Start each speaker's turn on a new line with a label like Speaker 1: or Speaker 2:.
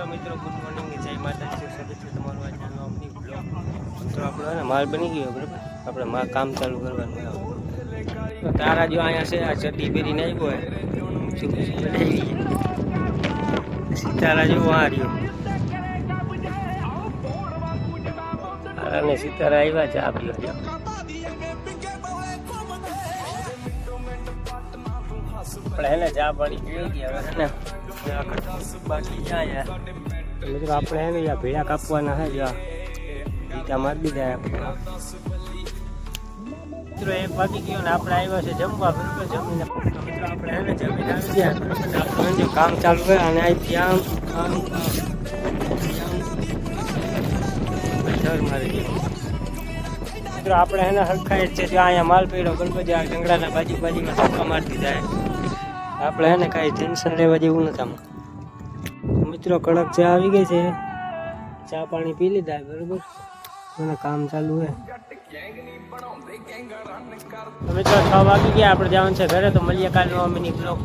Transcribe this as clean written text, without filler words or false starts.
Speaker 1: Hello મિત્રો, good morning, જય માતાજી. સ્વાગત છે તમારું આજના નવા બ્લોગ. તો આપણો માલ બની ગયો બરાબર. આપણે કામ ચાલુ કરવાનું. તો તારા જો અહીંયા છે, આ ચડ્ડી પહેરીને આવ્યો હોય સિતારા જેવો આ રહ્યો. અને સિતારા આવ્યા છે આપી પણ એને ચા પાણી પી ગયા હવે બાકી જાય મિત્રો. આપણે એને ભેળા કાપવાના છે, બીટા મારી દીધા મિત્રો. એક બાકી ગયો ને આપણે આવ્યા છે જમવા બરોબર. જમીને મિત્રો આપણે એને જમીને આવી ગયા. આપણે કામ ચાલુ કરે અને અહીંથી આમ મારી મિત્રો આપણે એને હરખાય છે. અહીંયા માલ પડ્યો બરોબર. આ જંગડાના બાજુમાં ધક્કા મારતી જાય. આપણે એને કાંઈ ટેન્શન લેવા જેવું નથી આમાં. મિત્રો કડક ચા આવી ગઈ છે, ચા પાણી પી લીધા બરોબર. મને કામ ચાલુ હે. મિત્રો 6 વાગી ગયા, આપણે જવાનું છે ઘરે. તો મળીએ કાલે મિની બ્લોગ.